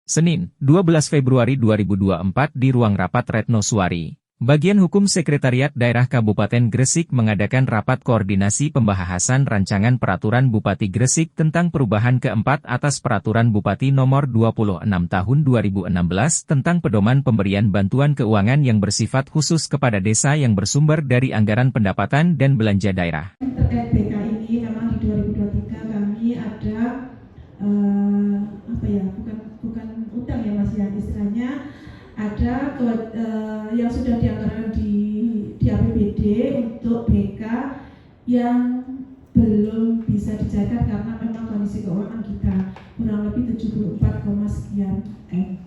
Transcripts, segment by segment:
Senin, 12 Februari 2024 di ruang rapat Retno Suwari. Bagian Hukum Sekretariat Daerah Kabupaten Gresik mengadakan rapat koordinasi pembahasan rancangan peraturan Bupati Gresik tentang perubahan keempat atas peraturan Bupati nomor 26 tahun 2016 tentang pedoman pemberian bantuan keuangan yang bersifat khusus kepada desa yang bersumber dari anggaran pendapatan dan belanja daerah. Terkait BK ini memang di 2023 kami ada bukan utang ya Mas ya, istilahnya ada yang sudah dianggarkan di APBD untuk BK yang belum bisa dicairkan karena memang kondisi keuangan kita kurang lebih 74, sekian M.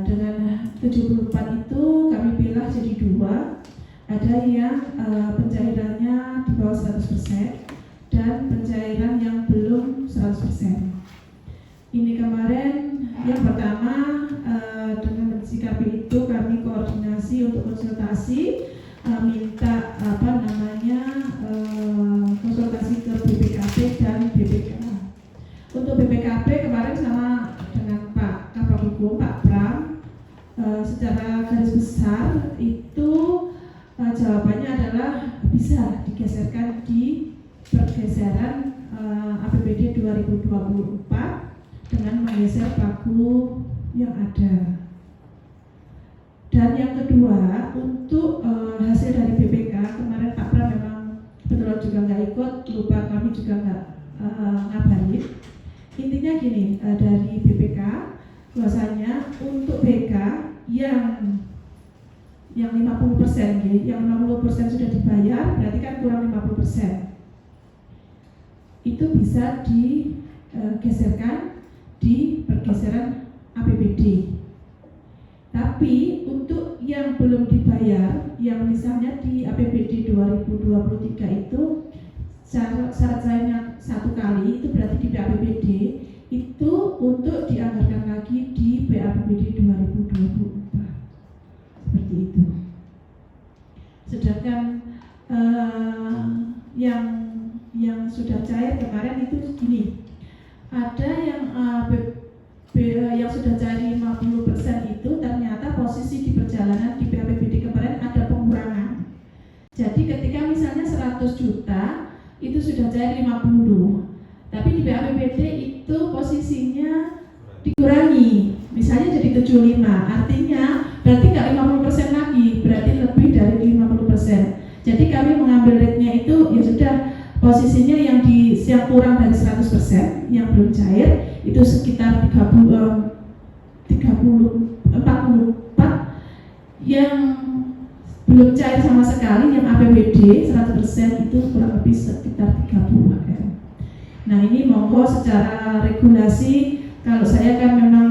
Dengan 74 itu kami pilih jadi dua, ada yang pencairannya di bawah 100% dan pencairan yang belum 100%. Ini kemarin yang pertama dengan mensikapi itu kami koordinasi untuk konsultasi minta konsultasi ke BPKP dan BPK. Untuk BPKP kemarin sama dengan Pak Kabak Hukum Pak Pram secara garis besar itu jawabannya adalah bisa digeserkan di pergeseran APBD 2024 dengan menggeser pagu yang ada. Dan yang kedua, untuk hasil dari BPK kemarin Pak Pram memang betul juga nggak ikut, lupa kami juga nggak ngabarin. Intinya gini, dari BPK bahwasanya untuk BK yang 50% yang 60% sudah dibayar, berarti kan kurang 50%. Itu bisa digeserkan di pergeseran APBD. Tapi untuk yang belum dibayar, yang misalnya di APBD 2023 itu syarat sayangnya satu kali, itu berarti di BAPBD itu untuk dianggarkan lagi di BAPBD 2024. Seperti itu. Sedangkan yang sudah cair kemarin itu gini. Ada yang sudah cair 50% itu ternyata posisi di perjalanan di BAPBD kemarin ada pengurangan. Jadi ketika misalnya 100 juta itu sudah cair 50, tapi di BAPBD itu posisinya dikurangi, misalnya jadi 75, artinya berarti nggak 50% lagi, berarti lebih dari 50%. Jadi kami mengambil rate-nya itu ya sudah posisinya yang kurang dari 100% yang belum cair itu sekitar 44, yang belum cair sama sekali yang APBD 100% itu kurang lebih sekitar 30 ya. Nah ini monggo secara regulasi, kalau saya kan memang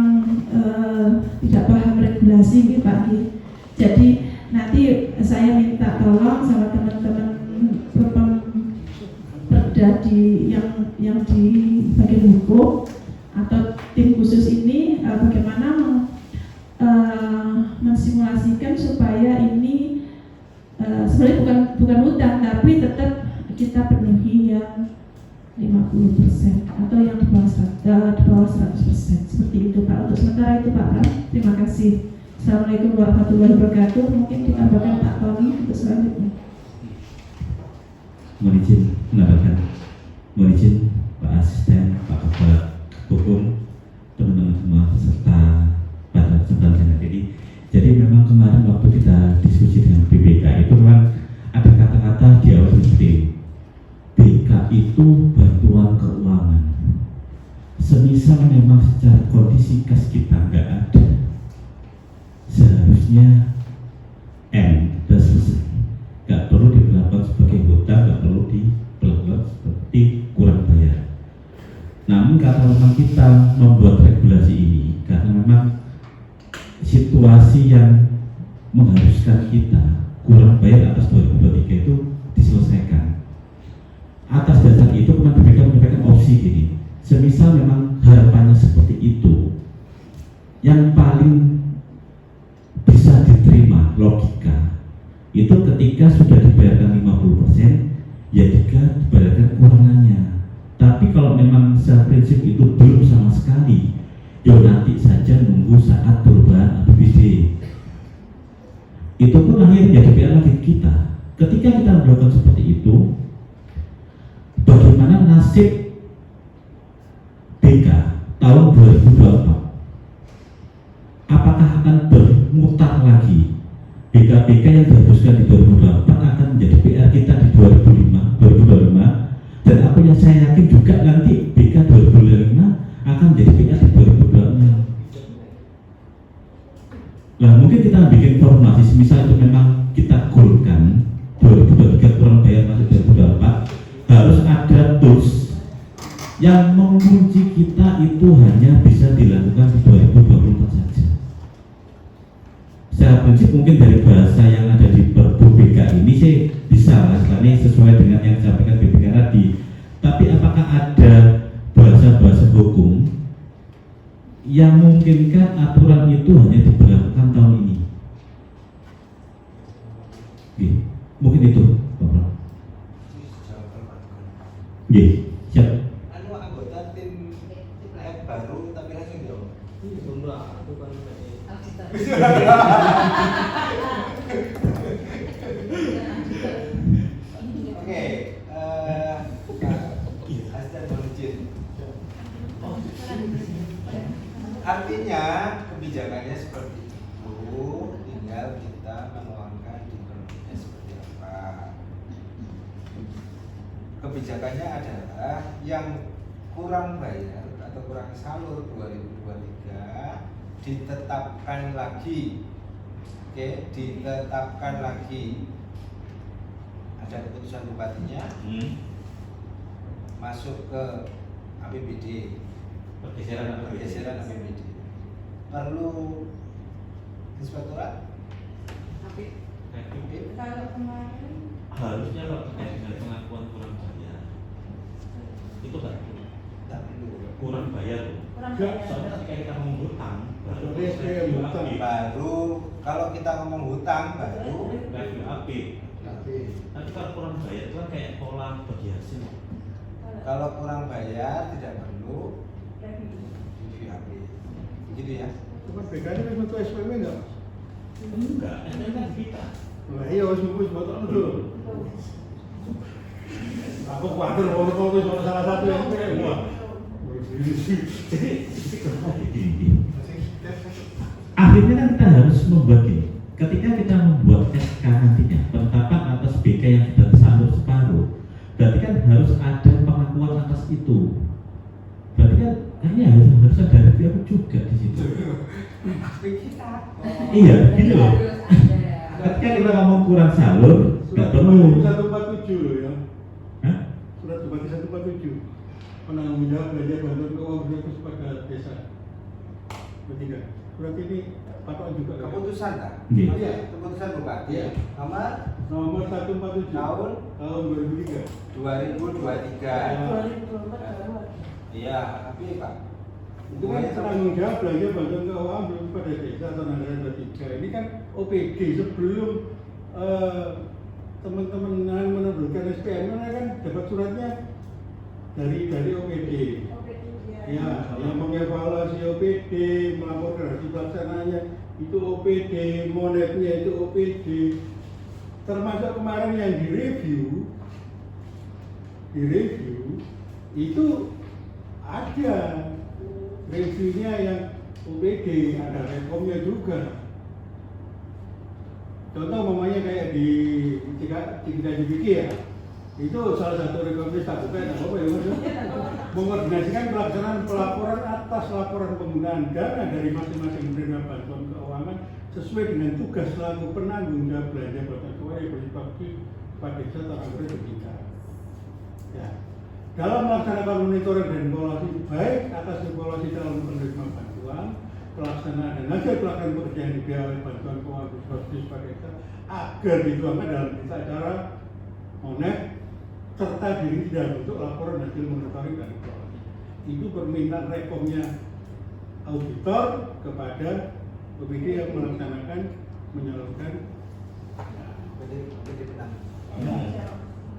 tidak paham regulasi gitu Pak. Jadi nanti saya minta tolong sama teman-teman yang di bagian hukum atau tim khusus ini bagaimana mensimulasikan supaya ini sebenarnya bukan hutang tapi tetap kita penuhi yang 50% atau yang di bawah 100%. Seperti itu Pak. Untuk sementara itu Pak Pram, terima kasih. Assalamualaikum warahmatullahi wabarakatuh. Mungkin ditambahkan Pak Tony untuk selanjutnya. Mohon izin menambahkan, mohon izin Pak Asisten, Pak Kabak Hukum, teman-teman semua peserta pada kesempatan ini. Jadi memang kemarin waktu kita diskusi dengan BPK itu memang ada kata-kata di awal seperti BK itu bantuan keuangan. Semisal memang secara kondisi kas kita nggak ada, seharusnya M sudah selesai. Nggak perlu diperlakukan sebagai hutang, nggak perlu diperlakukan seperti kurang bayar. Namun karena kita membuat regulasi ini karena memang situasi yang mengharuskan kita kurang bayar atas 2023 itu diselesaikan. Atas dasar itu kemudian BPK menyampaikan opsi gini, semisal memang harapannya seperti itu, yang paling bisa diterima logika itu ketika sudah dibayarkan 50%, ya juga dibayarkan kurangannya. Tapi kalau memang secara prinsip itu belum sama sekali, ya nanti saja lahir jadi PR lagi kita. Ketika kita melakukan seperti itu, bagaimana nasib BK tahun 2024? Apakah akan bermutar lagi? BK-BK yang dihapuskan di 2024 akan menjadi PR kita di 2025, dan apa yang saya yakin juga nanti BK 2025 akan menjadi PR di 2026. Nah, mungkin kita bikin formulasi, misal itu memang kita goalkan 2023 kurang bayar masuk 2024, harus ada tools yang mengunci kita itu hanya bisa dilakukan di 2024 saja. Secara prinsip mungkin dari bahasa yang ada di Perbu BK ini sih bisa lah, ini sesuai dengan yang disampaikan BPK tadi. Tapi apakah ada bahasa-bahasa hukum yang memungkinkan aturan itu hanya diberlakukan tahun ini? Oke, mungkin itu, Bapak. Oke, siap. Anu anggota tim baru tapi langsung jawab. Enggak, itu kan Oke, Asdan Berujin. Artinya kebijakannya seperti itu, tinggal kita menuangkan di permennya seperti apa. Kebijakannya adalah yang kurang bayar atau kurang salur 2023 ditetapkan lagi. Oke, ditetapkan lagi. Ada keputusan bupatinya, masuk ke APBD, pergeseran APBD. Perlu inspektorat? Kalau kemarin Harusnya kalau terkait dengan pengakuan kurang bayar itu tak perlu kurang bayar tuh. Soalnya ketika kita ngomong hutang baru kalau kita ngomong hutang baru RVAP. Tapi kalau kurang bayar itu kan kayak pola bagi hasil. Kalau kurang bayar tidak perlu RVAP. Begitu ya? Cuma BK ini kan bentuk SPW enggak, Mas? Enggak, itu kan kita. Nah, iya harus mengurus batok dulu. Aku khawatir kalau itu salah satu yang wah. Jadi akhirnya kan kita harus membagi. Ketika kita membuat SK nantinya penetapan atas BK yang sudah tersalur separuh, berarti kan harus ada pengakuan atas itu. Berarti kan kayaknya harus ada RVAP juga di situ. Iya, gitu loh. Ketika kita ngomong kurang salur, nggak perlu. 147 loh ya. Hah? Surat Bupati 147. Penanggung jawab belanja bantuan keuangan gratis pada desa. Ketiga. Surat ini patokan juga. Keputusan tak? Iya. Iya, keputusan bupati. Iya. Nomor 147 tahun 2003. 2023. Iya, tapi Pak. Itu kan penanggung jawab belanja bantuan keuangan belum pada desa atau anggaran 23. Ini kan OPD sebelum teman-teman menerbitkan SPM kan dapat suratnya dari OPD. Ya, yang mengevaluasi OPD, melaporkan hasil pelaksananya itu OPD, monetnya itu OPD. Termasuk kemarin yang direview itu ada reviewnya yang OPD, ada rekomnya juga. Contoh mamanya kayak di JBK ya, itu salah satu rekomendasi tak bukan apa ya Mas? Mengkoordinasikan pelaksanaan pelaporan atas laporan penggunaan dana dari masing-masing penerima bantuan keuangan sesuai dengan tugas selaku penanggung jawab belanja bantuan keuangan yang bersifat pada desa atau anggaran bertingkat. Ya. Dalam melaksanakan monitoring dan evaluasi baik atas evaluasi calon penerima bantuan, pelaksanaan dan hasil pelaksanaan pekerjaan di bawah bantuan keuangan berbasis pada desa agar dituangkan dalam berita acara monet serta diri dalam bentuk laporan hasil monitoring dan evaluasi. Itu permintaan rekomnya auditor kepada OPD yang menyalurkan OPD benang.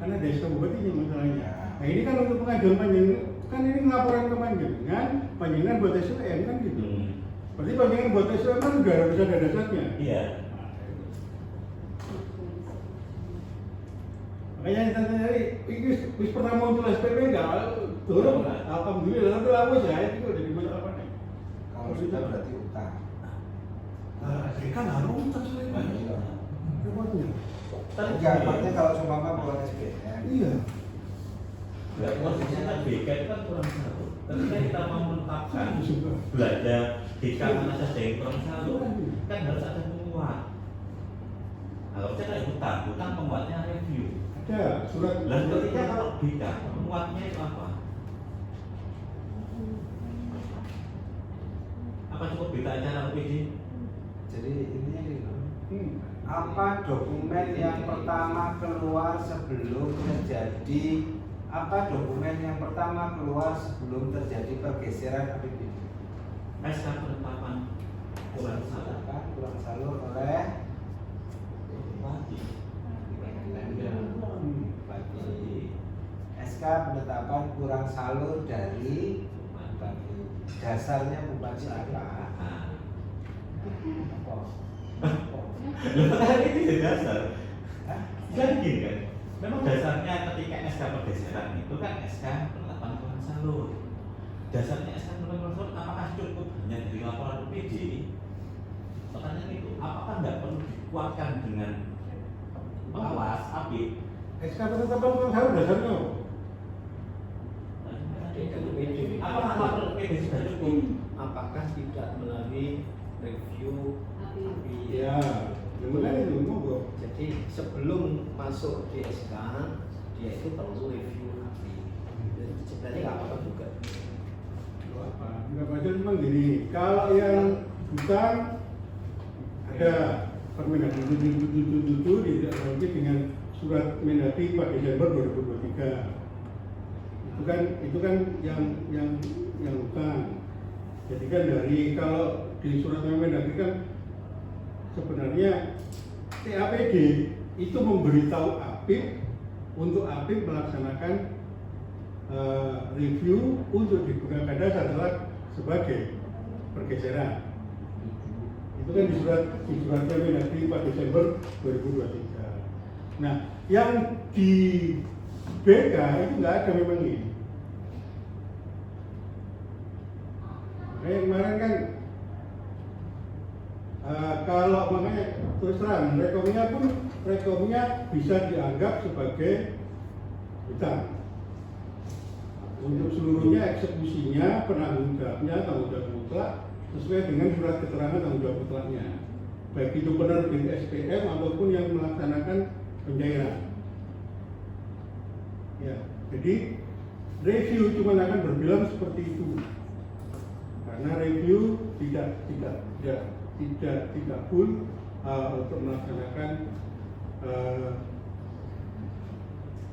Karena desa bupatinya masalahnya. Nah ini kan untuk pengajuan panjenengan, kan ini laporan ke panjenengan buat SUM kan gitu. Berarti panjenengan buat SUM kan juga harus ada dasarnya. Iya. Makanya tadi wis pernah muncul SPP enggak? Turun. Alhamdulillah tapi lama saya itu udah di masalah apa nih? Kalau sudah berarti utang. Nah, saya kan harus utang soalnya. Iya. Repotnya. Enggak, artinya kalau cuma buat SPM. Iya. Enggak, posisinya kan BK itu kan kurang satu. Ketika kita mau menetapkan belanja BK mana saja yang kurang satu, kan harus ada penguat. Nah, kalau saya kayak hutang penguatnya review. Ada surat. Dan ketika kalau BK penguatnya itu apa? Apa cukup BK acara UPD? Jadi intinya gitu. Apa dokumen yang pertama keluar sebelum terjadi pergeseran APBD? SK penetapan kurang satu. Kurang salur oleh Bupati. bagi SK penetapan kurang salur dari bupati. Dasarnya bupati apa? Nah, Apa? kan itu jadi dasar. Jadi gini kan, memang dasarnya ketika SK pergeseran itu kan SK penetapan kurang salur. Dasarnya SK penetapan kurang salur apakah cukup hanya dari laporan UPD? Pertanyaan itu, apakah nggak perlu dikuatkan dengan pengawas API? SK penetapan kurang salur dasarnya. Apakah laporan UPD sudah cukup? Apakah tidak melalui review API? Ya, kemudian itu monggo. Jadi sebelum masuk di SK, dia itu perlu review API. Jadi sebenarnya nggak apa-apa juga. Apa? Enggak baca cuma gini. Kalau yang hutang ada Permendagri 777 ditindaklanjuti dengan surat Mendagri 4 Desember 2023. Itu kan yang hutang. Jadi kan dari kalau di surat Mendagri kan sebenarnya TAPD itu memberitahu APIP untuk APIP melaksanakan review untuk digunakan dasar sebagai pergeseran. Itu kan di surat Mendagri 4 Desember 2023. Nah, yang di BK itu nggak ada memang ini. Kemarin kan kalau makanya terus terang rekomnya bisa dianggap sebagai hutang. Untuk seluruhnya eksekusinya, penanggung jawabnya, tanggung jawab mutlak sesuai dengan surat keterangan tanggung jawab mutlaknya. Baik itu penerbit SPM ataupun yang melaksanakan pencairan. Ya, jadi review cuma akan berbilang seperti itu. Karena review tidak full untuk melaksanakan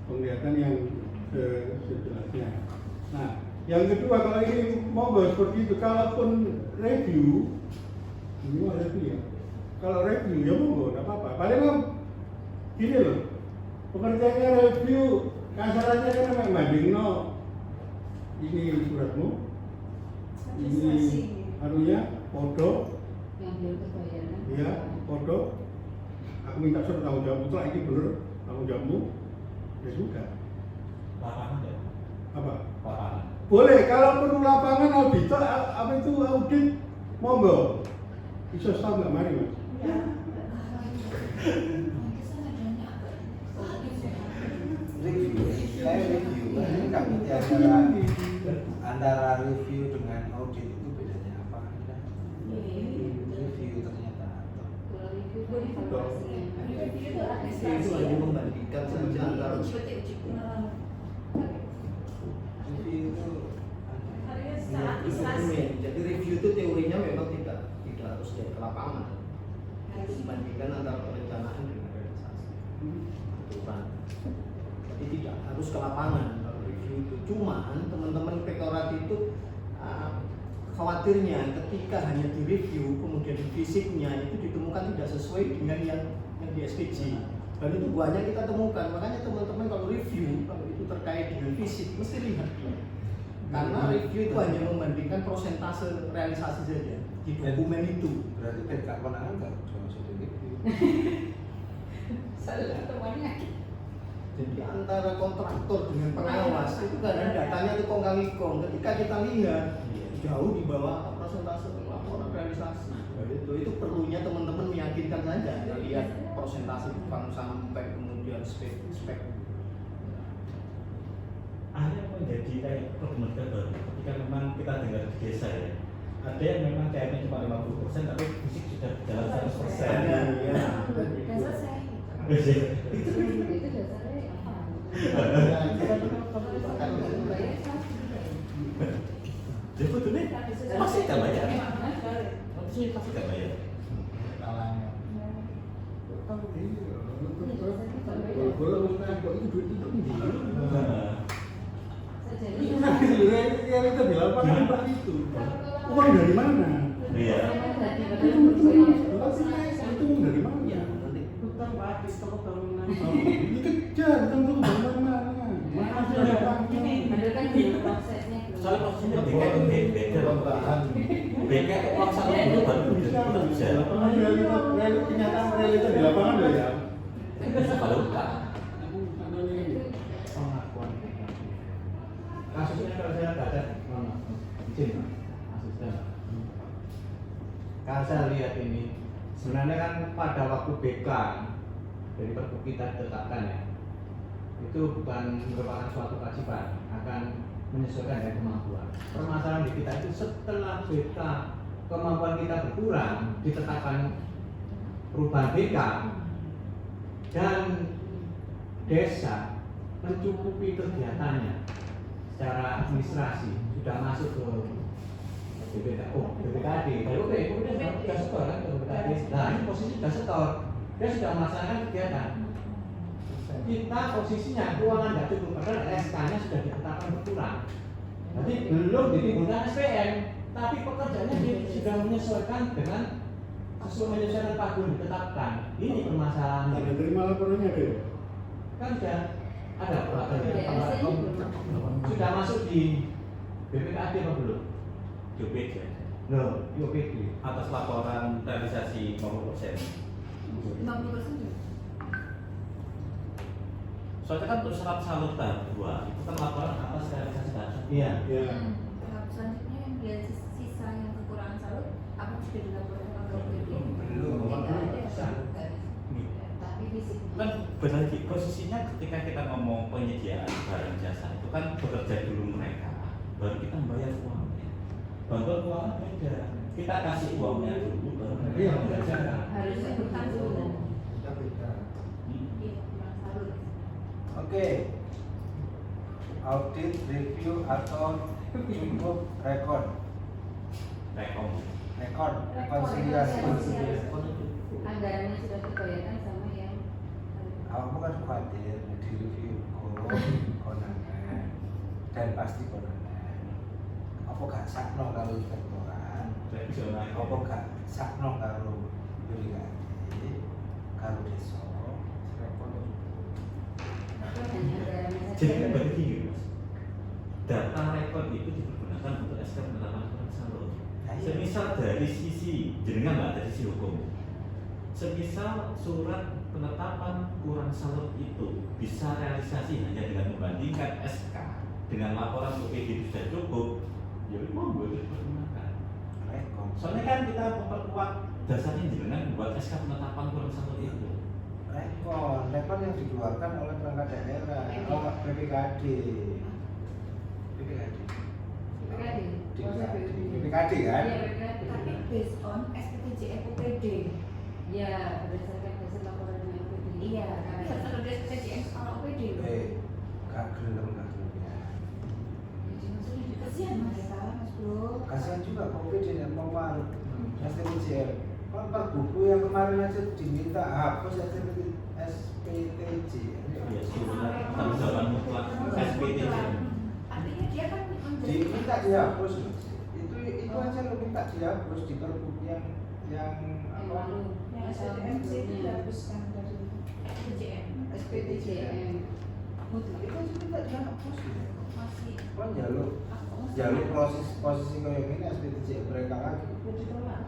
penglihatan yang sejelasnya. Nah, yang kedua kalau ini monggo seperti itu, kalaupun review, ini mah review ya. Kalau review ya monggo, nggak apa-apa. Paling gini loh, pengertiannya review kasarannya kan memang bandingno ini suratmu, ini anunya, foto, ya, foto. Aku minta surat tanggung jawab mutlak, ini bener tanggung jawabmu, ya sudah. Lapangan ya? Apa? Lapangan. Boleh, kalau perlu lapangan auditor, apa itu audit, monggo. Bisa tahu nggak mari mas? Review, nggak ngerti antara review dengan audit itu bedanya apa? Review ternyata. Itu hanya membandingkan saja antara Review itu dokumen. Jadi review itu teorinya memang tidak harus dari ke lapangan. Harus membandingkan antara perencanaan dengan realisasi. Aturan. Jadi tidak harus ke lapangan kalau review itu. Cuman teman-teman inspektorat itu khawatirnya ketika hanya di review kemudian fisiknya itu ditemukan tidak sesuai dengan yang di SPJ. Dan itu banyak kita temukan. Makanya teman-teman kalau review kalau itu terkait dengan fisik mesti lihat dulu. Karena review itu hanya membandingkan persentase realisasi saja di dokumen itu. berarti tidak kewenangan nggak termasuk review. Salah temannya. Jadi antara kontraktor dengan pengawas itu kadang datanya itu kongkang-kong. Ketika kita lihat jauh di bawah persentase laporan realisasi. Itu perlunya teman-teman meyakinkan saja. Lihat persentase bukan sampai kemudian spek. Ada menjadi kayak problematika baru ketika memang kita dengar di desa ya. Ada yang memang CM-nya cuma 50% tapi fisik sudah jalan 100%. Iya. Itu dasarnya apa? jadi sebetulnya pasti tidak bayar. Pasti tidak bayar. Kalau itu duit itu realita di lapangan Pak itu. Uang dari mana? Iya. Itu uang dari mana? Utang Pak Kristo bangunan. Dikejar, utang itu dari mana? Mana ada uangnya? Padahal kan belum prosesnya belum. Soalnya prosesnya beda itu beda. Beda uang satu itu baru bisa. Kenyataan realita di lapangan loh ya. Kalau utang. Pengakuan. Kasusnya kalau saya baca, izin asisten. Kalau saya lihat ini, sebenarnya kan pada waktu BK dari perpu kita ditetapkan ya, itu bukan merupakan suatu kewajiban, akan menyesuaikan dengan kemampuan. Permasalahan di kita itu setelah BK kemampuan kita berkurang, ditetapkan perubahan BK dan desa mencukupi kegiatannya secara administrasi sudah masuk ke BPKD. Oke, kemudian sudah setor kan ke BPKD. Nah, ini posisi sudah setor, dia sudah melaksanakan kegiatan. Kita posisinya keuangan tidak cukup, padahal SK-nya sudah ditetapkan berkurang. Jadi belum ditimbulkan SPM, tapi pekerjaannya sudah menyesuaikan dengan sesuai menyesuaikan pagun ditetapkan. Ini permasalahan. Ada terima laporannya deh. Kan sudah ada sudah masuk di BPKD apa belum? DOPD. Loh, DOPD. Atas laporan realisasi 50%. 50% juga. Soalnya kan untuk syarat salur tahap 2 itu kan laporan atas realisasi tahap 1. Iya. Tahap selanjutnya yang dia sisa yang kekurangan salur, apa sudah dilaporkan ke BPD? Belum. Tidak ada. Tapi fisiknya. Kan berarti posisinya ketika kita ngomong penyediaan barang jasa itu kan bekerja dulu mereka, baru kita membayar uangnya. Bantuan keuangan beda. Kita kasih uangnya dulu, baru mereka membayar jasa. Harusnya hutang dulu. Kita beda. Iya, kurang salur. Oke. Audit, review atau cukup rekon? Rekonsiliasi. Anggarannya sudah dibayarkan sama yang Aku kan khawatir di review konangan dan pasti konangan. Apa gak sakno kalau inspektorat? Apa gak sakno kalau brigade, kalau desa? Jadi kan berarti gini mas, data rekod itu dipergunakan untuk SK penetapan kurang salur. Semisal dari sisi jenengan nggak dari sisi hukum, semisal surat penetapan kurang salur itu bisa realisasi hanya dengan membandingkan SK dengan laporan UPD sudah cukup, ya memang boleh dipergunakan. Rekon. Soalnya kan kita memperkuat dasarnya jenengan buat SK penetapan kurang salur itu. Rekon yang dikeluarkan oleh perangkat daerah, oleh BPKD. BPKD kan? Iya, BPKD. Tapi based on SPTJM UPD. Ya, berdasarkan hasil laporan dengan UPD. Iya, tapi harus ada SPTJM kepala UPD. Gak gelem ya. Kasihan Mas Bro. Kasihan juga COVID dan mau SPTJM. Kan per buku yang kemarin aja diminta hapus SPTJ. Ya sudah tanggung jawab mutlak SPTJ. Artinya dia kan Diminta dihapus. Itu aja lo minta dihapus di perbu yang apa? Yang SPTMC dihapuskan dari SPTJM. SPTJM. Itu aja minta dihapus. Masih Kan jalur posisi kayak gini SPTJ mereka lagi. ditolak.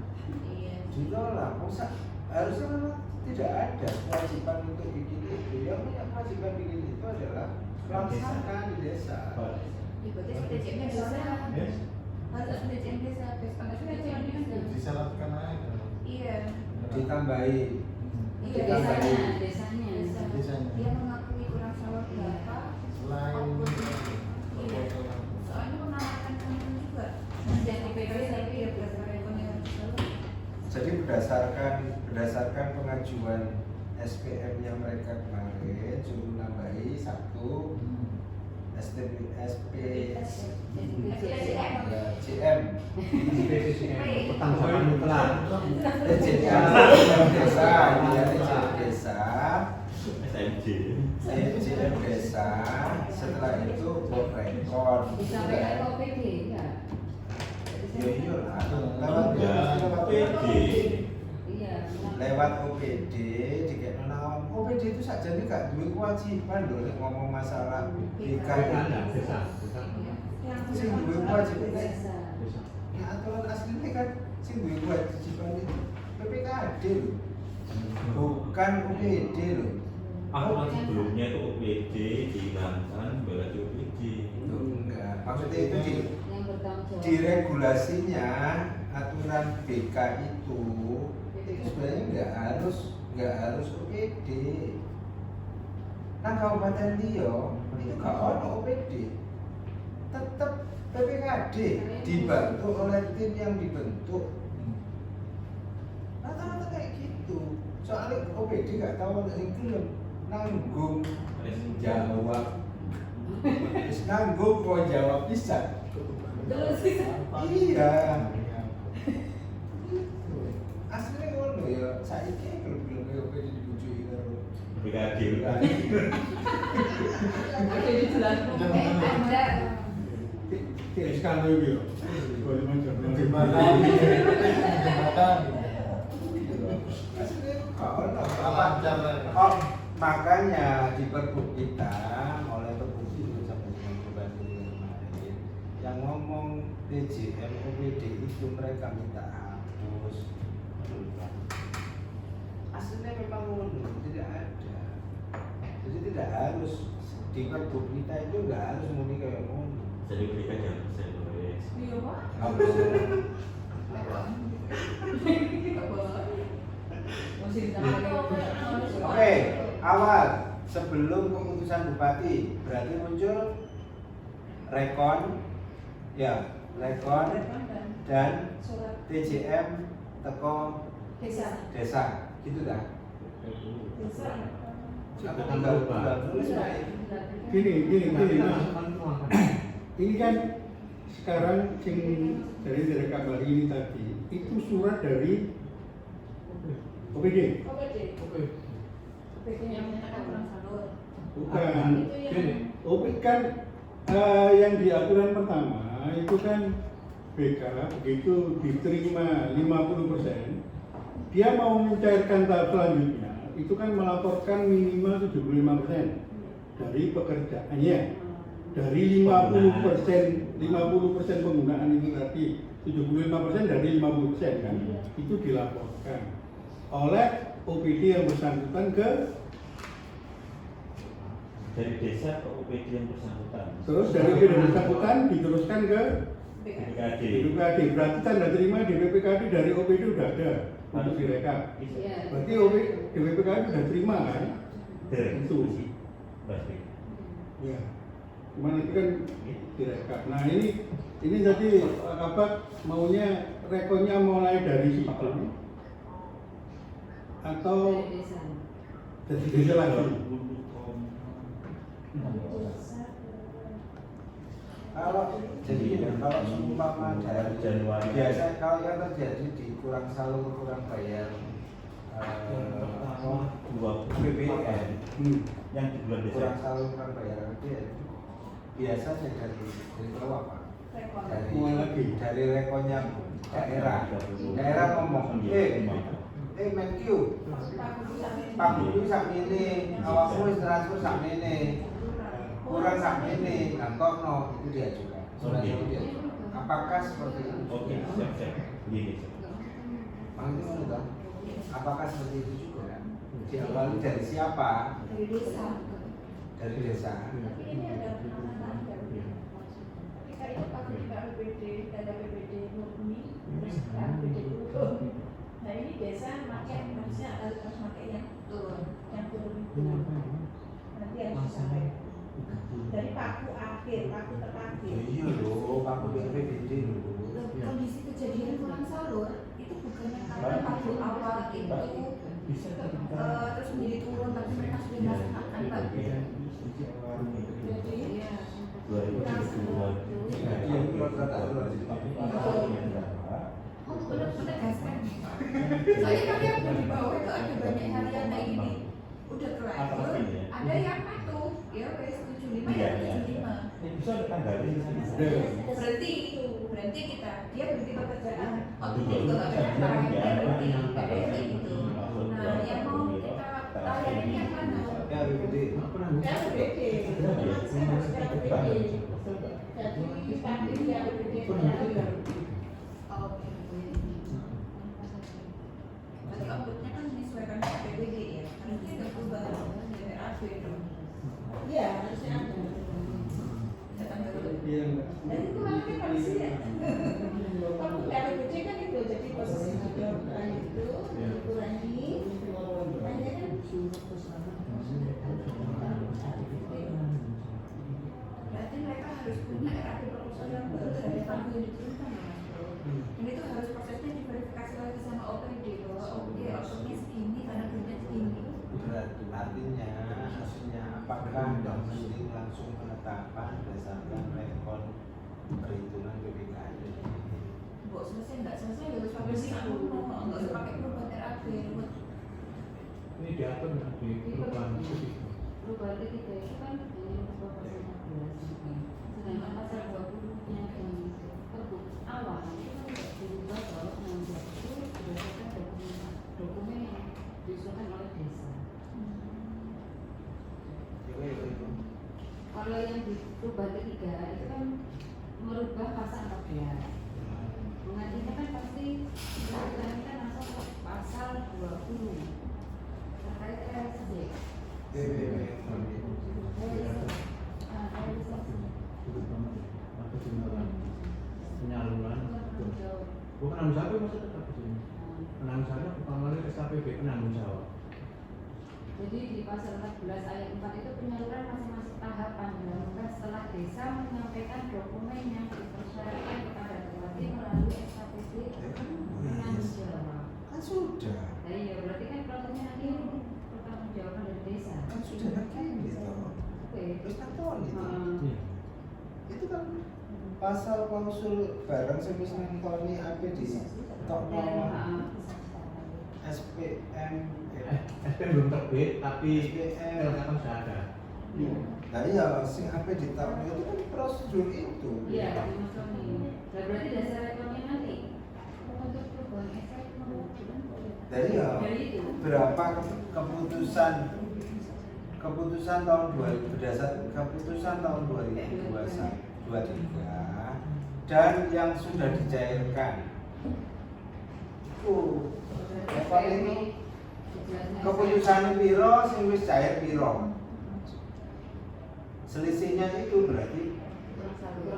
iya. Ditolak, masa harusnya memang tidak ada kewajiban untuk bikin itu. Yang punya kewajiban bikin itu adalah pelaksana di desa. Ya, berarti SPTJM desa. Harus SPTJM desa, SPTJM desa. Disyaratkan aja. Iya. Ditambahi. Iya, desanya. Dia mengakui kurang sawah berapa? Selain Iya. Soalnya menawarkan teman juga. Jadi PPP tapi ya berdasarkan ekonomi sawah. Jadi berdasarkan pengajuan SPM-nya mereka kemarin, suruh nambahi 1 JM Pertanggungan mutlak. JM desa, setelah itu work record. Disampaikan ke OPD ya. Lewat OPD dikek nawam. OPD itu saja nih gak duwe kewajiban lho nek ngomong masalah BK ini. Sing duwe kewajiban ya aturan aslinya kan sing duwe kewajiban itu PPKD lho. Bukan OPD lho. Aturan sebelumnya itu OPD dihilangkan berarti OPD. Enggak, maksudnya itu Yang bertanggung jawab. di regulasinya aturan BK itu sebenarnya nggak harus OPD. Nah Kabupaten Riau itu nggak ada OPD, tetap PPKD dibantu oleh tim yang dibentuk. Rata-rata kayak gitu. Soalnya OPD nggak tahu itu nanggung jawab. Terus nanggung kok jawab bisa. Iya. Aslinya ngono ya, saiki belum OPD dibujuki karo BKD. Sekali lagi ya. Boleh macam makanya di Pergub kita oleh Pergub itu sampai dengan perubahan kemarin yang ngomong TJM OPD itu mereka minta hapus. Aslinya memang ngono, tidak ada. Jadi tidak harus di Pergub kita itu nggak harus muni kayak ngono. Jadi mereka jangan serius. Iya, Pak. Oke, awal sebelum keputusan bupati berarti muncul rekon, ya rekon dan Surat TJM teko desa, gitu dah. Aku tinggal tulis baik. Gini Mas. Ini kan sekarang sing dari direkap hari ini tadi itu surat dari OPD. OPD yang menyatakan kurang salur. Bukan. Itu yang OPD kan yang di aturan pertama itu kan BK begitu diterima 50%, dia mau mencairkan tahap selanjutnya itu kan melaporkan minimal 75% dari pekerjaannya. Dari 50% penggunaan itu tadi 75% dari 50% kan itu dilaporkan oleh OPD yang bersangkutan ke Dari desa ke OPD yang bersangkutan. terus dari OPD yang bersangkutan diteruskan ke BKD. BPKD. Berarti tanda terima di BPKD dari OPD udah ada untuk direkap. Iya. Berarti OPD di BPKD udah terima kan? Itu. Pasti. Ya. Cuman itu kan direkap. Nah ini jadi apa maunya rekonnya mulai dari situ atau dari desa lagi? Kalau jadi kalau seumpama dari Januari. biasa kalau yang terjadi di kurang salur kurang bayar BBM Yang di bulan kurang Desember. salur kurang bayar BBM biasanya dari bawah Pak, Mulai lagi. dari rekonnya daerah ngomong Menq Pak Guru sak ini awakmu wis transfer sak ini kurang sak ini nantokno itu diajukan. Surat itu diajukan. Apakah seperti itu? Oke, siap. Gini. Mang itu ngono ta? Apakah seperti itu juga? Diawali dari siapa? Dari desa. Dari desa. Tapi ini ada penanganan dari ketika itu pakai APBD, ada APBD murni, terus APBD turun. Nah ini desa pakai harusnya harus pakai yang turun itu. Nanti harus disampaikan. Dari paku akhir, paku terakhir. Iya loh, paku APBD loh. Kondisi kejadian kurang salur itu bukannya karena paku awal itu terus menjadi turun, tapi mereka sudah melaksanakan Pak. Jadi ya menegaskan. Soalnya kami yang di bawah itu ada banyak hal yang kayak gini. Udah terlanjur, ada yang patuh. Ya wes 75 ya 75. Bisa ditanggalin Berhenti kita. Dia berhenti pekerjaan. Otaknya juga nggak berapa. Dia berhenti. Kayak gitu. Nah, yang mau kita layani yang mana? Ya APBD. APBD. Saya harus APBD. Jadi pasti dia APBD. Oke. Berarti outputnya kan menyesuaikan APBD ya. Harusnya nggak berubah dari RAP dong. Iya, harusnya ada. Dan itu nanti polisi ya. Kalau udah APBD kan itu jadi posisi orang itu dikurangi. Akhirnya kan berarti mereka harus punya RAP proposal yang baru terhadap pagu yang diturunkan. Dan itu harus prosesnya diverifikasi lagi sama OPD bahwa oke outputnya segini karena punya segini. Berarti artinya hasilnya apakah tidak mesti langsung penetapan berdasarkan rekod perhitungan PPKI? Mbok selesai nggak selesai harus pakai siku, nggak usah pakai perubahan RAP. Ini diatur di perubahan Perubahan ketiga itu kan di pasal 14, sedangkan pasal 20 yang perbuk awal itu kan tidak dirubah bahwa penanggung itu berdasarkan dokumen yang diusulkan oleh desa. Kalau yang di perubahan ketiga itu kan merubah pasal 14. Mengajinya kan pasti kita langsung ke pasal 20 terkait RSJ. penyaluran bukan penanggung jawab maksudnya tetap di sini. Penanggung jawab utamanya SKPB penanggung jawab. Jadi di pasal 14 ayat 4 itu penyaluran masing-masing tahapan dilakukan setelah desa menyampaikan dokumen yang dipersyaratkan kepada bupati melalui SKPD penanggung jawab. Kan sudah. Nah iya berarti kan prosesnya nanti pertanggung jawaban dari desa. Kan sudah begini toh. Oke. Terus kan toh itu. Iya. Itu kan pasal klausul barang semisal toni APD tok SPM SPM belum terbit tapi SPM. kelengkapan sudah ada. Nah iya, sing APD tok itu kan prosedur itu. Iya, dimaksudnya. Nah berarti dasar rekornya nanti untuk perubahan SK Dari ya dari itu. berapa keputusan tahun 2000 berdasarkan keputusan tahun 2023 dan yang sudah dicairkan itu apa ini keputusan piro sing wis cair piro selisihnya itu berarti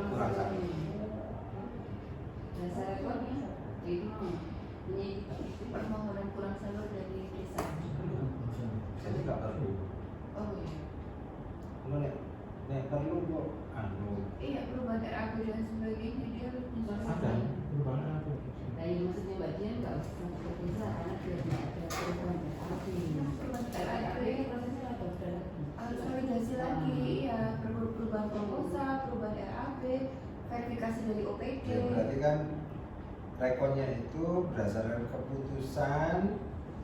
kurang satu. Dasar rekornya itu ini permohonan kurang salur dari desa. Jadi nggak perlu. Oh iya. Kalau nek perlu kok anu. Iya perubahan RAB dan sebagainya dia harus Ada menyesuaikan. perubahan apa? Nah ini maksudnya Mbak Dian nggak usah ke desa karena dia tidak ada perubahan RAB. Perubahan RAB prosesnya apa? Harus validasi lagi, ya perlu perubahan proposal, perubahan RAB, verifikasi dari OPD. Ya, berarti kan rekornya itu berdasarkan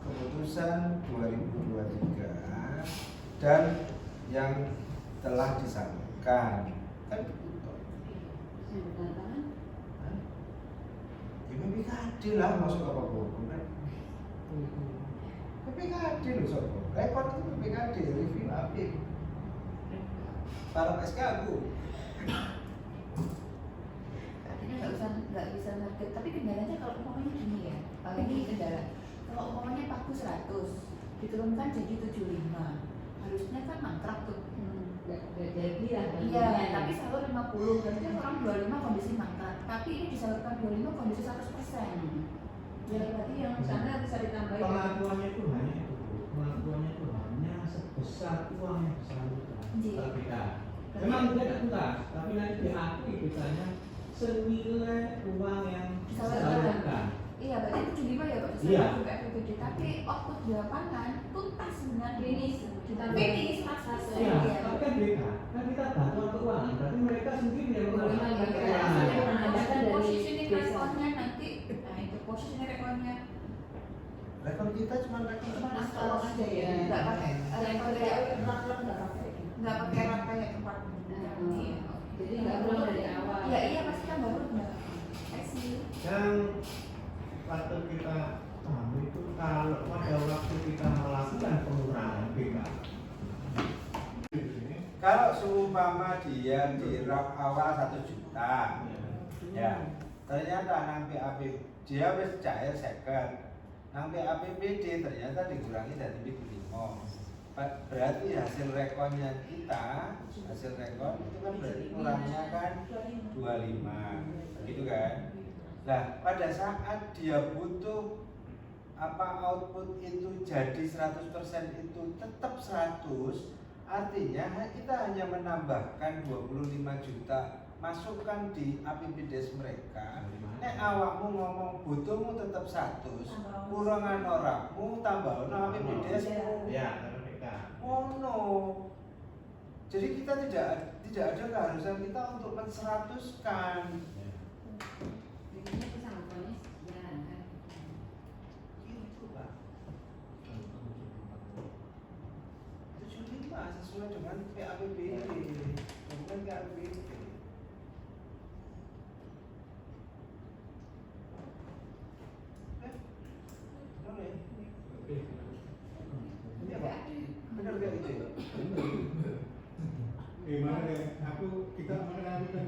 keputusan 2023 dan yang telah disampaikan kan begitu. Yang bertentangan Ya PPKD lah masuk apa hukum kan? PPKD loh sob. Rekor itu PPKD review apik. Para SK aku. artinya nggak bisa target, tapi kendalanya kalau umpamanya gini ya, ini kendala. Kalau umpamanya pakai aku 100 diturunkan jadi 75, harusnya kan mangkrak tuh. Jadi lah. Iya, tapi salur 50, berarti kan orang 25 kondisi mangkrak, tapi ini disalurkan 25 kondisi 100%. Ya berarti yang sana bisa ditambahin. Pengakuannya itu hanya itu, pengakuannya itu hanya sebesar uang yang bersangkutan terpikat. Memang dia tidak tuntas, tapi nanti diakui misalnya senilai uang yang disalurkan. Iya, berarti 75 ya Pak, Iya. juga PPD, tapi output di lapangan tuntas sebenarnya. Finish, ditambah. Finish 100%. Iya, Iya. tapi kan beda. Kan kita bantuan keuangan, berarti mereka sendiri yang mengeluarkan keuangan. Menandakan dari Posisi desa. rekornya nanti, nah itu posisi rekornya. Rekor kita cuma rekor Cuma asal aja ya, nggak pakai rekor kayak nggak pakai rak kayak tempat ini. Jadi nggak ulang dari awal. Iya iya pasti kan baru nggak eksil. Yang patut kita pahami itu kalau pada waktu kita melakukan pengurangan BK, Kalau seumpama dia di rap awal 1 juta, ya ternyata nang PAP dia wis cair second, nang PAPBD ternyata dikurangi dari PIK 5. Berarti hasil rekonnya kita, hasil rekon itu kan berarti kurangnya kan 25, gitu kan? Nah pada saat dia butuh output itu jadi 100% itu tetap 100, artinya kita hanya menambahkan 25 juta masukkan di APBDes mereka. Nek awakmu ngomong butuhmu tetap 100, kurangan orangmu tambah APBDesmu. ya BK. Oh no. Jadi kita tidak ada keharusan kita untuk men-100-kan. Bikinnya pesantrennya sekian kan. Gitu Pak. 75 sesuai dengan PAPBD, dengan PAPBD. Boleh. Ini apa? Benar gak itu? Gimana deh? Kita mana kan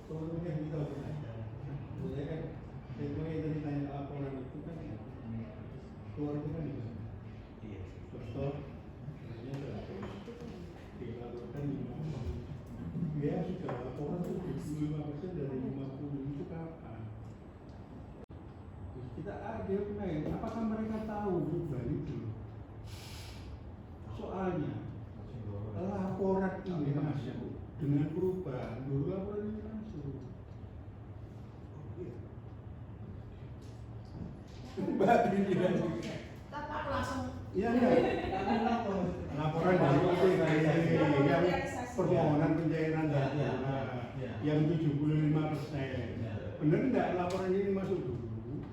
turunnya kita saya kan saya tadi tanya laporan itu kan keluar itu kan juga. Iya. Betul. Dilakukan 50. Ya sudah laporan itu 75% dari 50 itu kapan? Terus kita dia main. Apakah mereka tahu perubahan itu? Soalnya laporan ini masuk dengan perubahan, dulu laporan ini masuk. Mbak ini Tetap langsung. iya laporan dari OPD yang permohonan pencairan dana yang 75%. Benar enggak laporan ini masuk dulu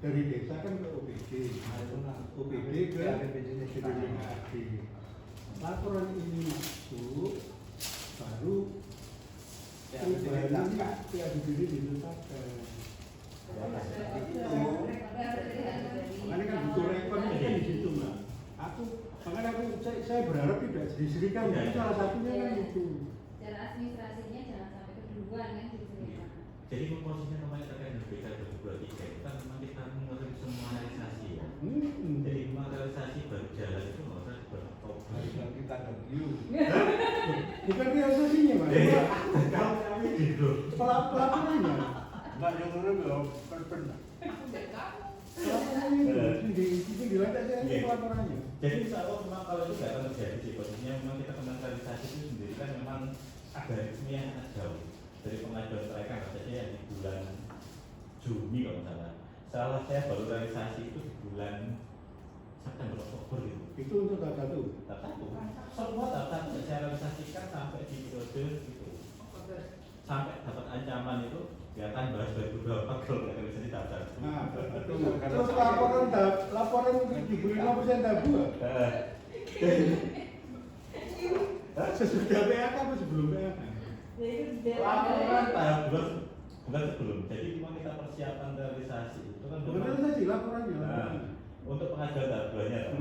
dari desa kan ke OPD, OPD ke BPKD. Laporan ini masuk baru perubahan ini PABBD ditetapkan. Makanya kan butuh rekornya kan di situ Mbak. Saya berharap tidak diserikan, salah satunya kan itu. Secara administrasinya jangan sampai keduluan kan diceritakan. Jadi komposisinya kemarin terkait dengan BK 2023 itu kan memang kita mengurangi semua realisasi ya. Jadi materialisasi baru jalan itu nggak usah diberlakukan. Kita review. Bukan realisasinya Mas. Kalau kami gitu. Laporannya. Mbak yang belum benar. Itu dilantik saya laporannya. Jadi insya Allah memang kalau itu nggak akan terjadi sih, posisinya memang kita komersialisasi itu sendiri kan memang ada ritme yang sangat jauh dari pengajuan mereka saja yang di bulan Juni kalau nggak salah. Salah saya baru realisasi itu di bulan September Oktober gitu. Itu untuk tahap 1. Tahap 1. Semua tahap 1 saya realisasikan sampai di periode itu. Sampai dapat ancaman itu ya kan bahas 2024 kalau nggak bisa tahap 1. Nah, terus laporan 75% tahap 2. Sesudah PAK apa sebelum PAK? Laporan tahap 2 bukan sebelum. Jadi memang kita persiapan realisasi itu kan Bukan realisasi, laporannya. Nah, untuk pengajuan tahap 2-nya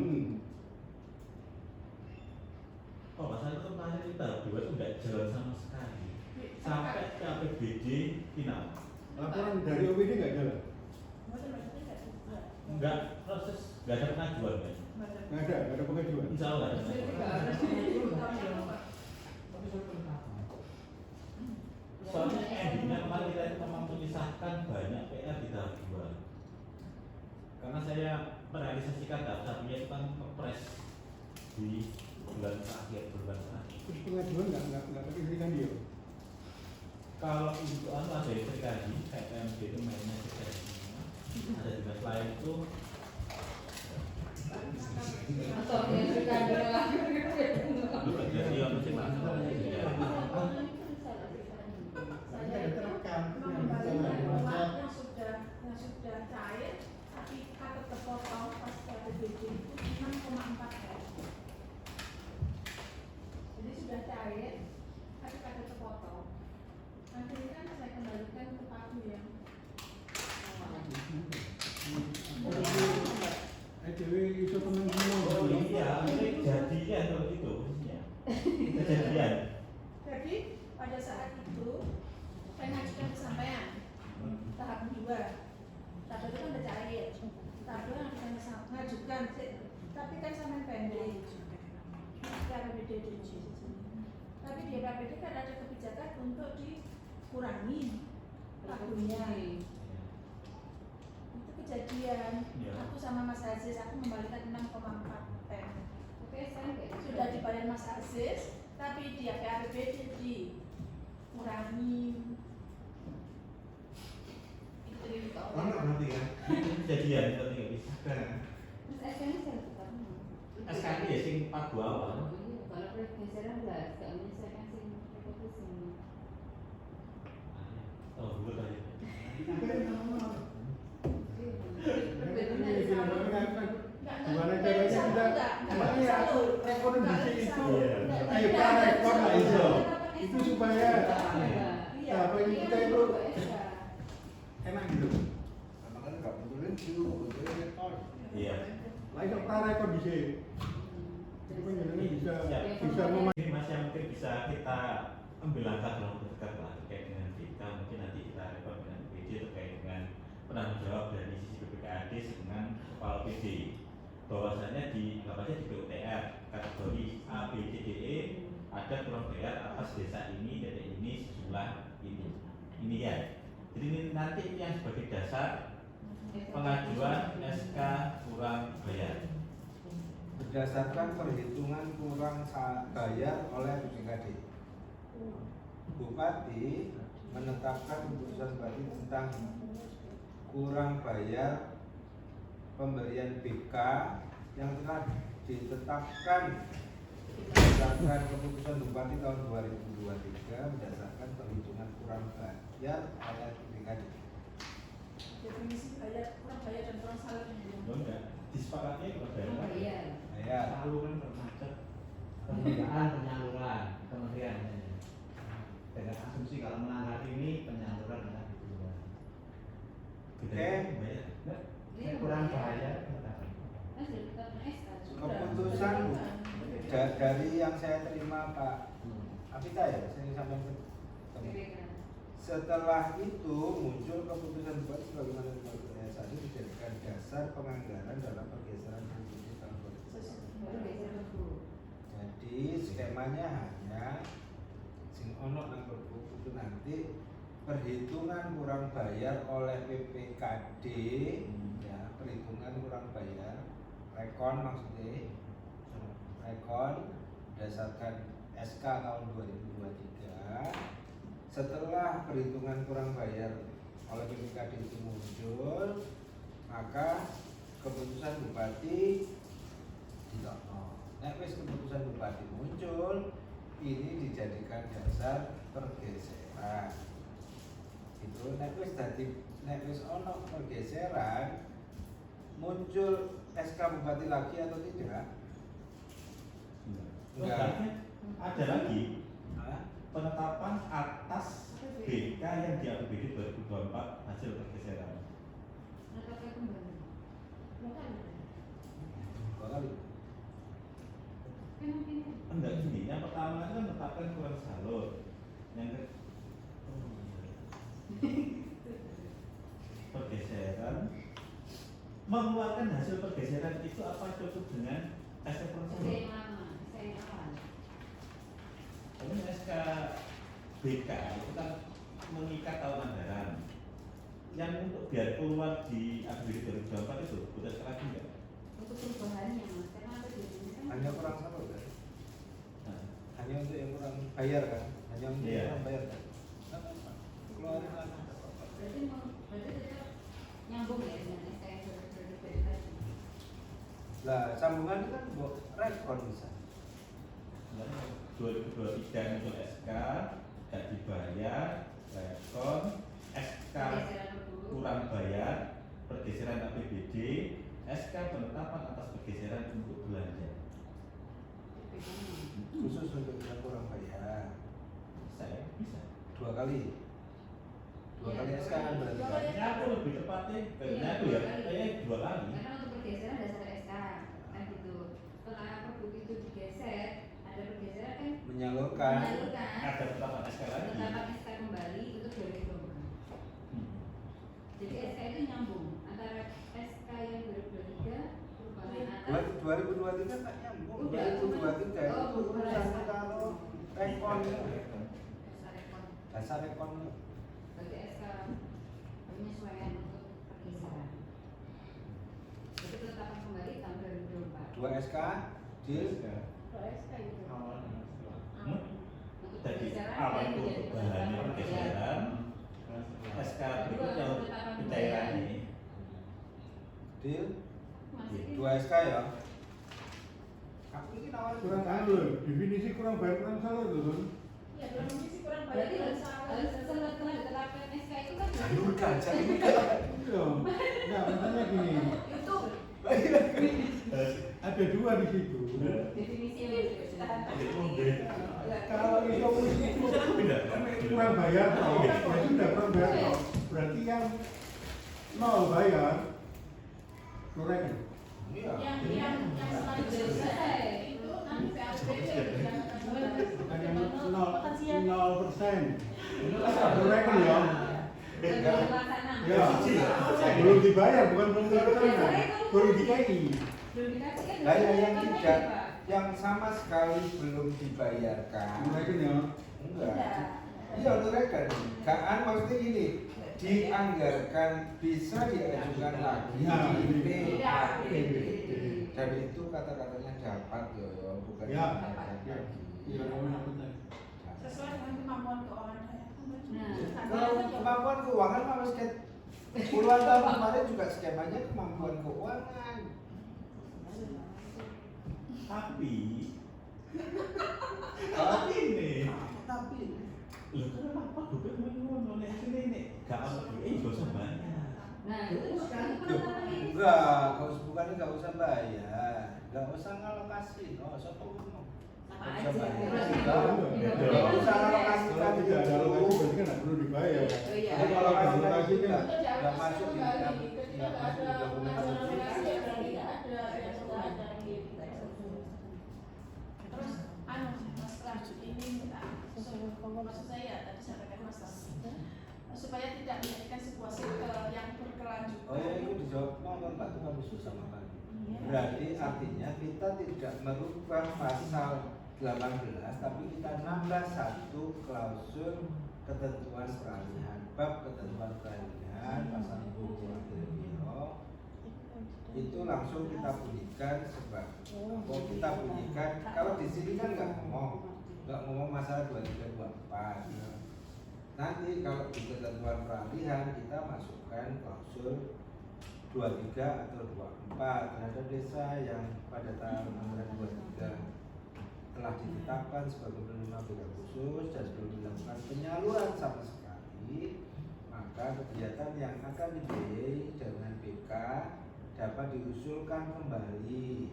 oh masalah itu kemarin kita tahap 2 itu nggak jalan sama sekali sampai ke APBD final. Laporan dari OPD nggak jalan? Enggak proses, enggak ada pengajuan kan? Nggak ada pengajuan. Insya Allah ada Jadi pengajuan. nggak ada Soalnya endingnya kemarin kita itu memang menyisahkan banyak PR di tahap 2. Karena saya merealisasikan tahap 1-nya itu kan kepres di bulan terakhir. Terus pengajuan nggak terkendalikan dia. Kalau untuk ada dari Serikandi, KPMG itu mainnya Serikandi. Ada juga selain itu atau yang suka adalah jadi yang masih masuk. Saya itu mengembalikan uang yang sudah cair tapi patut terpotong pas PPDB itu 6,4 M. Jadi sudah cair tapi patut terpotong. Akhirnya kan saya kembalikan ke paku yang EDW iso temen Oh iya, ini jadian kalau itu posisinya. Kejadian. Jadi pada saat itu saya ngajukan kesampaian tahap 2. Tahap itu kan udah cair. Tahap 2 yang kita ngajukan, tapi kan sampai pending. RPBD di tapi di RPBD kan ada kebijakan untuk dikurangi pagunya. Itu kejadian. Ya. Aku sama Mas Aziz, aku membalikan 6,4 M. oke saya Sudah dibayar Mas Aziz, tapi di RPBD dikurangi. Itu Mana nanti kan? Itu kejadian itu nggak bisa. terus SK-nya saya tetap SKD ya sing pagu awal. kalau pergeseran nggak menyelesaikan sing repetisi. Oh, dulu tadi. Gimana caranya kita makanya aku rekomendasi itu ayo rekor lah itu supaya apa ini kita itu enak gitu. Makanya nggak betulin dulu, betulin rekor. Iya. Lah itu rekor di sini. Itu kan jadi bisa Ini Mas yang mungkin bisa kita ambil langkah dalam waktu dekat lah terkait dengan kita, mungkin nanti kita rekod dengan PD terkait dengan penanggung jawab dari sisi BPKAD dengan kepala PD. Bahwasanya di apa aja di PUTR kategori A, B, C, D, E ada kurang bayar atas desa ini, desa ini sejumlah ini ya. Jadi ini nanti yang sebagai dasar pengajuan SK kurang bayar. Berdasarkan perhitungan kurang bayar oleh BPKD, Bupati menetapkan keputusan Bupati tentang kurang bayar pemberian BK yang telah ditetapkan berdasarkan keputusan Bupati tahun 2023 berdasarkan perhitungan kurang bayar oleh BPKD. definisi bayar kurang bayar dan kurang salur Oh enggak, disepakati kurang bayar. Iya. Ya, Saluran termacet pembinaan penyaluran kementerian. Dengan asumsi kalau melanggar ini penyaluran adalah dikeluarkan. Oke, bayar. Kurang bayar. Kan sudah tetap SK. keputusan dari yang saya terima Pak Afita ya, saya sampaikan ke setelah itu muncul keputusan Bupati sebagaimana tadi dijadikan dasar penganggaran dalam pergeseran PUBD tahun 2021. Jadi skemanya hanya sing ono nang perpu itu nanti perhitungan kurang bayar oleh PPKD ya, perhitungan kurang bayar rekon maksudnya rekon berdasarkan SK tahun 2023. Setelah perhitungan kurang bayar oleh BPKD itu muncul, maka keputusan Bupati dilokno. Nek wis keputusan Bupati muncul, ini dijadikan dasar pergeseran. Itu nek wis ono pergeseran, muncul SK Bupati lagi atau tidak? Enggak. Ada lagi Hah? penetapan atas BK yang di APBD 2024 hasil pergeseran. Menetapkan kembali. Dua kali. Kan mungkin Enggak gini, yang pertama itu kan menetapkan kurang salur. Yang pergeseran mengeluarkan hasil pergeseran itu apa cukup dengan SK SK yang lama, SK yang awal. Ini SK BK itu kan mengikat tahun anggaran. Yang untuk biar keluar di APBD 2024 itu butuh SK lagi enggak? Untuk perubahannya mas, karena ada di sini kan Hanya kurang satu kan? Nah, Hanya untuk yang kurang bayar kan? Hanya untuk Iya. yang kurang bayar kan? Nggak apa-apa. Keluarin lagi. berarti tetap nyambung ya dengan SK yang berbeda tadi. Lah sambungan itu kan buat rekon bisa. 2023 muncul SK gak dibayar, respon SK Pergeseran dulu. kurang bayar, pergeseran APBD, SK penetapan atas pergeseran untuk belanja. Khusus untuk yang kurang bayar. Saya bisa. 2 kali. 2 kali SK kan berarti kan? Ini aku lebih tepatnya, kayaknya aku ya, kayaknya 2 kali. Karena untuk pergeseran dasar SK kan gitu. Setelah produk itu digeser, ada pergeseran kan Menyalurkan. Ada penetapan SK lagi. penetapan SK kembali untuk 2024. Jadi SK itu nyambung antara SK yang 2023 perubahan atas 2023 tak nyambung. Udah. 2023 Oh, itu urusan kita lo rekon. dasar rekon. Dasar rekon. Berarti SK penyesuaian untuk pergeseran. Jadi penetapan kembali tahun 2024. 2 SK deal. Kalau SK itu. Untuk Jadi pergeseran awal dan itu menjadi bahannya penetapan pergeseran, SK berikutnya pencairan ini. Deal. Masih 2 SK ya. Aku ini nawarin Kurang anu loh, definisi kurang bayar kurang salah loh kan. Ya, dalam kondisi kurang bayar berarti dan harus setelah ditetapkan SK itu kan Salurkan, salurkan. Iya, enggak maksudnya gini, itu ada 2 di situ. definisi yang berbeda. Kalau itu kurang bayar, toh, ya sudah kurang bayar, toh. Berarti yang 0 bayar, kurang. Iya. yang setelah itu selesai itu nanti PLTP Ada yang 0%. potensial. Kurang ya. Pelaksana. Ya, belum dibayar, bukan belum dibayar, belum dikai. Belum dikasih kan? Lah yang kan tidak, ya, Pak? yang sama sekali belum dibayarkan. Kurang ya. Enggak. Iya, nureken. Kan maksudnya gini, dianggarkan bisa diajukan lagi Nah, di Tidak. PAPBD. Dan itu kata-katanya dapat yo, bukan Ya. dianggarkan lagi. Iya, namanya benar. Sesuai dengan kemampuan keuangan saya. Nah. Kalau kemampuan keuangan mah wis puluhan tahun kemarin juga skemanya kemampuan keuangan. Tapi Tapi ini tapi loh kenapa gue ngono nek sini nek gak ono duit gak usah bayar. Nah, itu sekarang penetapan ini. enggak, bukannya enggak usah bayar, enggak usah ngalokasi, no, sopo ngono. Apa Nggak usah aja? bayar. Iya. Enggak usah ngalokasi Kalau tidak ada alokasi berarti kan nggak perlu dibayar. Oh iya. Tapi kalau ada alokasi kan enggak masuk di dalam Ketika nggak ada pengajaran alokasi ya berarti nggak ada ya sudah ada gitu. Terus Mas Pras ini maksud saya tadi sampaikan Mas Pras supaya tidak menjadikan sebuah sirkel yang berkelanjutan. Oh ya, itu dijawab nomor Pak Tuhan Yesus sama Pak. Berarti artinya kita tidak merubah pasal 18, tapi kita nambah satu klausul ketentuan peralihan, bab ketentuan peralihan pasal 20 akhir biro itu langsung kita bunyikan sebagai kita bunyikan kalau di sini kan nggak ngomong masalah 2324. Nanti kalau di ketentuan peralihan kita masukkan klausul 23 atau 24 terhadap desa yang pada tahun anggaran 23 telah ditetapkan sebagai penerima BK khusus dan belum dilakukan penyaluran sama sekali, maka kegiatan yang akan dibiayai dengan BK dapat diusulkan kembali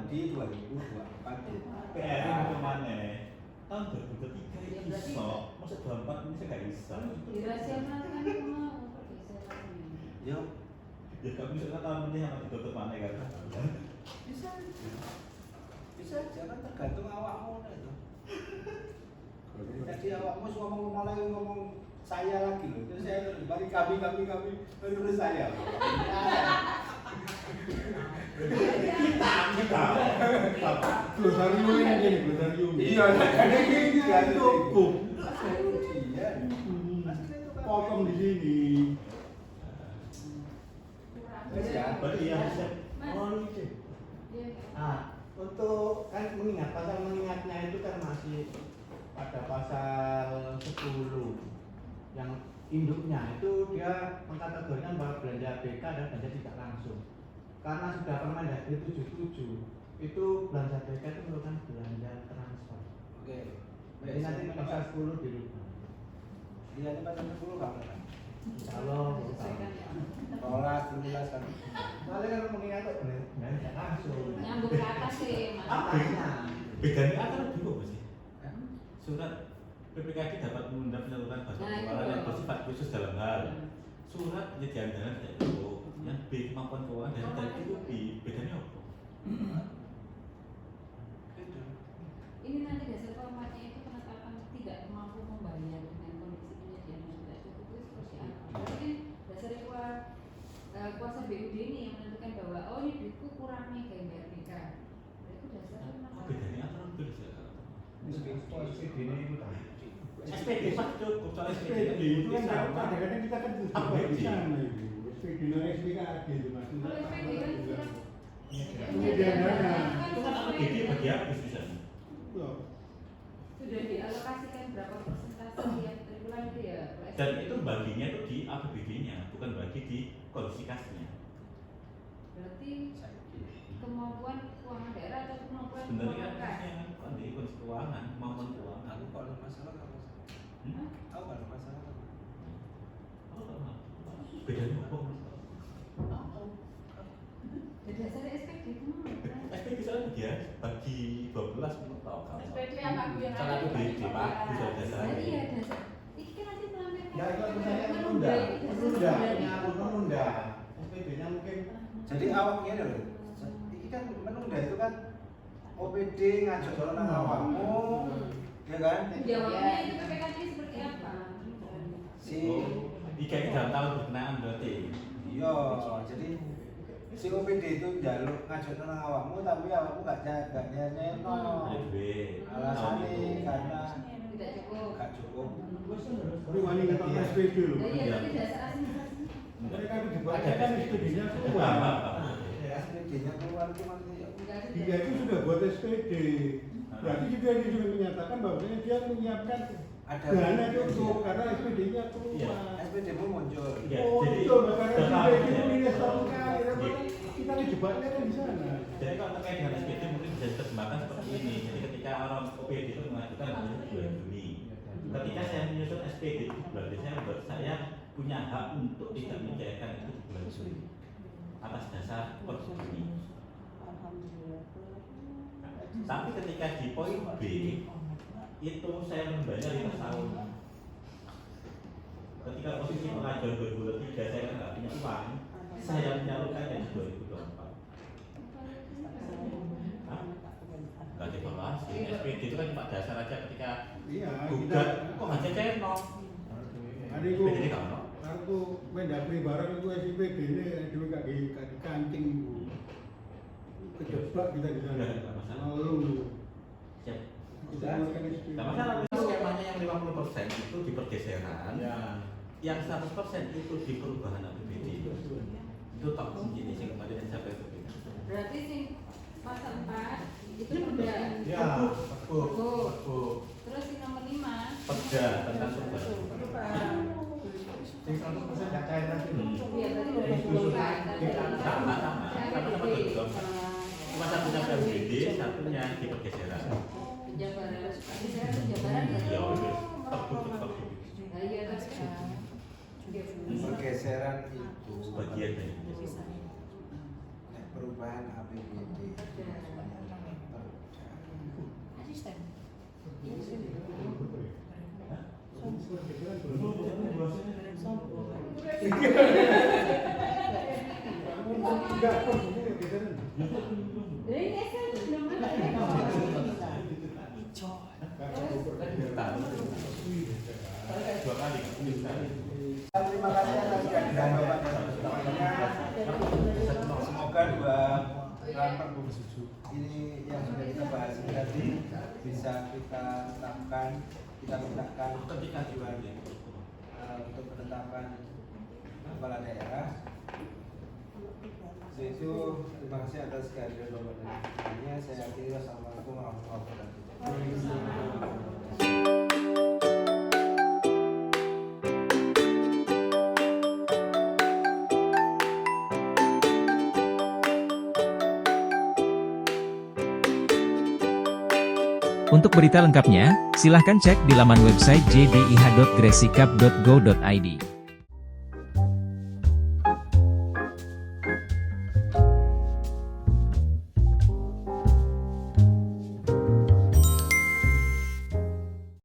di 2024. PR itu mana? Tahun 2023 iso, masa 24 ini saya gak bisa. Dirasionalkan itu mau pergeseran. Yo, Ya gak bisa tahun ini yang ditutup mana kan? bisa aja kan tergantung awakmu itu. Jadi awakmu ngomong lagi ngomong saya lagi loh. Terus saya kembali kami menurut saya. Kita. Glosarium ini jadi glosarium. Iya, Ada gini cukup. Iya. Potong di sini. Terus ya. Berarti ya oh gitu. Ah, untuk kan mengingatnya itu kan masih pada pasal 10 yang induknya itu dia mengkategorikan bahwa belanja BK dan belanja tidak langsung. Karena sudah Permendagri 77 itu belanja BK itu merupakan belanja transfer. Oke. Jadi nanti pasal 10 dirubah. Iya, ini pasal 10 kamu kan. Kalau Tolak 17 kan. soalnya kan mengingat kok belanja langsung. Nyambung ke atas sih, Mas. Apanya? Bedanya apa dulu sih? Surat PPKD dapat menunda penyaluran bantuan Nah, itu keuangan yang loh. bersifat khusus dalam hal surat penyediaan dana tidak cukup, yang B kemampuan keuangan dan tidak cukupi. Bedanya apa? Ini nanti dasar formatnya itu penetapan tidak mampu membayar dengan kondisi penyediaan yang tidak cukup itu seperti apa? Berarti kan dasar kuasa BUD ini yang menentukan bahwa oh ini duitku kurang nih kayak bayar BK. Itu dasarnya Apa bedanya antara itu bisa? SPD ini itu tadi. SPD Pak cukup, soalnya SPD itu kan sama. kadang-kadang kita kan Apa di itu? sana itu. SPD dan SPKD itu mas. Kalau SPD kan surat Penyediaan dana. Itu kan APBD bagi apa bisa? Loh, sudah dialokasikan berapa persentase tiap triwulan itu ya? Dan itu baginya itu di APBD-nya, bukan bagi di kondisi kasnya. Berarti kemampuan keuangan daerah atau kemampuan Sebenarnya keuangan kas? kan bukan di kondisi keuangan, kemampuan keuangan. Aku kalau ada masalah kamu. Hmm? Aku kalau ada masalah kamu. Bedanya apa? Jadi dasarnya SPD itu SPD soalnya dia bagi 12 menurut tahu kamu. SPD apa aku yang Salah ada BD Pak, bisa dasarnya. Jadi ya dasar. Ini kan nanti melampirkan. Ya itu misalnya menunda, menunda. SPD-nya mungkin Jadi awaknya loh. Ini kan menunda itu kan OPD ngajak orang nang awakmu, ya kan? Jawabnya itu PPKD seperti apa? Si Jika ini dalam tahun berkenaan berarti. iya, jadi si OPD itu jaluk ngajak nang awakmu tapi awakmu gak nyeneno. LB. Alasannya karena Tidak cukup. gak cukup. tapi wani ngetok SPD loh. Nah, iya, tapi dasar administrasi. Mereka itu dibuatkan SPD-nya Apa? keluar. SPD-nya keluar itu nanti ya. Enggak ada Dia itu sudah buat SPD. Berarti juga dia sudah menyatakan bahwa dia menyiapkan Ada dana cukup karena SPD-nya keluar. SPD mu muncul. Iya, Oh, jadi betul, karena tetap SPD ya. itu minus satu kali. Iya. Kita dijebaknya kan di sana. Jadi kalau terkait dengan SPD mungkin bisa diterjemahkan seperti ini. Jadi ketika orang OPD itu mengajukan bulan Juni, ketika saya menyusun SPD di bulan Desember, saya punya hak untuk tidak mencairkan itu di bulan Juni atas dasar per Juni. Tapi ketika di poin B itu saya membayar 5 tahun. Ketika posisi pengajuan 2023 saya kan nggak punya uang, saya menyalurkannya di 2024. Nggak dievaluasi. SPD itu kan cuma dasar aja ketika Iya, gugat, kok nggak ceceno? Ada itu SPD kan no? kartu Mendagri barang itu SPD ini dulu gak dikancing bu. Kejebak kita di sana. Nggak masalah. Lalu Siap. kita keluarkan SPD. Nggak masalah. Skemanya yang 50% itu di pergeseran, ya. yang 100% itu di perubahan APBD. Itu tak ini sih kemarin yang sampai ke Berarti sing pasal 4 itu udah. Ya, betul. Terus sing nomor 5 Perda tentang perubahan. Sing 100% nggak cair lagi. iya berarti udah dibuka. Sama-sama 2024. Cuma satunya PBD, satunya di pergeseran. Penjabaran. Berarti saya penjabaran Ya ya. udah, terbukti. Nah, iya tapi kan. Pergeseran itu Sebagian dari itu. perubahan APBD. Asisten. Enggak, kok ini geseran. Ini kan belum ada. Saya kayak 2 kali. Terima kasih atas kehadiran Bapak dan teman-temannya. Semoga dua perpu ini yang sudah kita bahas ini tadi bisa kita tetapkan, kita letakkan ketika diwangi untuk penetapan kepala daerah. Itu terima kasih atas kehadiran Bapak dan teman-temannya. Saya akhiri, wassalamualaikum warahmatullahi wabarakatuh. Untuk berita lengkapnya, silahkan cek di laman website jdih.gresikap.go.id.